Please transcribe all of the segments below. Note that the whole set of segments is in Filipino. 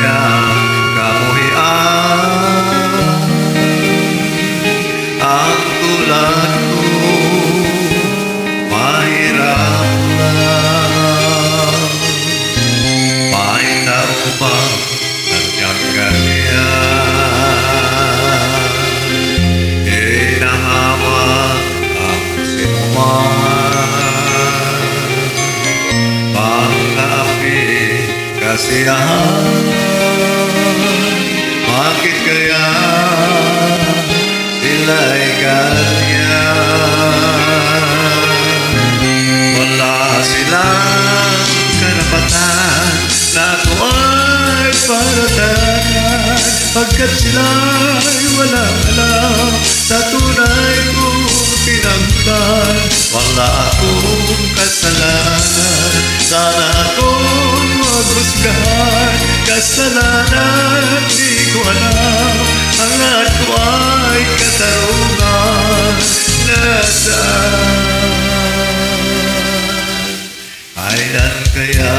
kaya kamuhian ang tulad ko mahirap lang. May tao ba nandiyan ganyan? Hinahamak ang sinuman, pang-api kasiyahan. Bakit kaya sila'y ganyan? Wala silang karapatan na ako ay paratan, pagkat sila'y walang alam sa tunay kong pinagmulan. Wala akong kasalanan, sana akong maghusgahan. Kasalanan di ko alam, hangat ko ay katarungan. Nasaan? Kailan kaya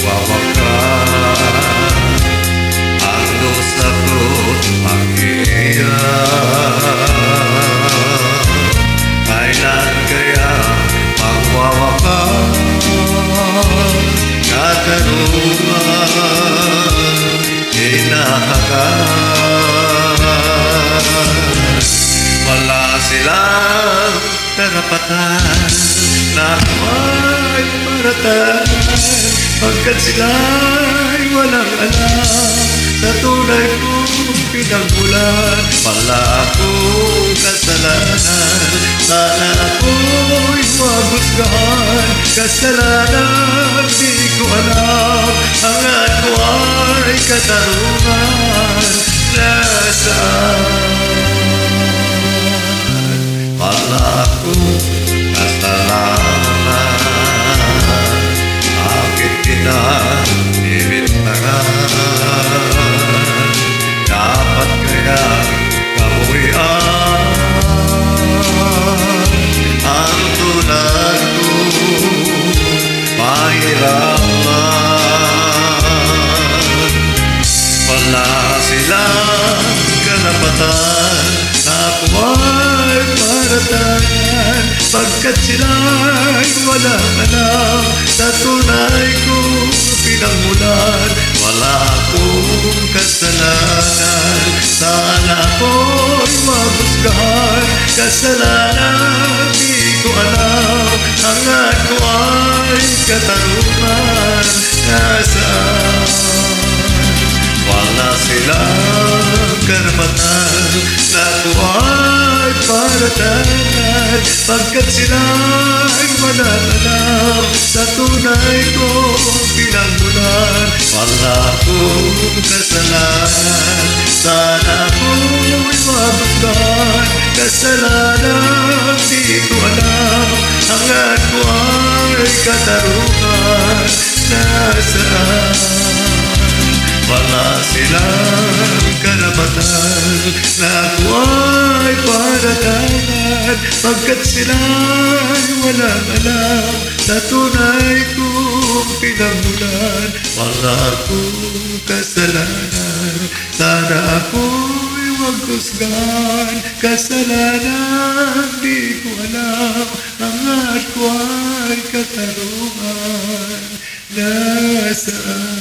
magwawakas ang dusa ko't paghihirap? Kailan kaya magwawakas katarungan hinahakas? Wala silang karapatan na may maratan, pagkat sila'y walang alam sa tunay kong pinagmulan. Wala akong kasalanan, sana ako'y maghusgahan. Kasalanan di ko alam, hangat ko ay katarungan. Nasaan? Wala akong kasalanan, bakit pinag-ibintangan? Dapat kaya kamuhian ang tulad ko mahirap lang. Wala silang karapatan na ako ay paratan, pagkat sila'y walang alam sa tunay kong pinagmulan. Wala akong kasalanan, sana ako'y maghusgahan. Kasalanan di ko alam, hangat ko ay katarungan. Nasaan? Wala silang karapatan na ako ay paratan, pagkat sila'y walang alam sa tunay kong pinagmulan. Wala akong kasalanan, sana ako'y maghusgahan. Kasalanan di ko alam, hangat ko ay katarungan. Nasaan? Wala silang karapatan na ako ay paratan, pagkat sila'y walang alam sa tunay kong pinagmulan. Wala akong kasalanan, sana ako'y maghusgahan. Kasalanan di ko alam, hangat ko ay katarungan. Nasaan?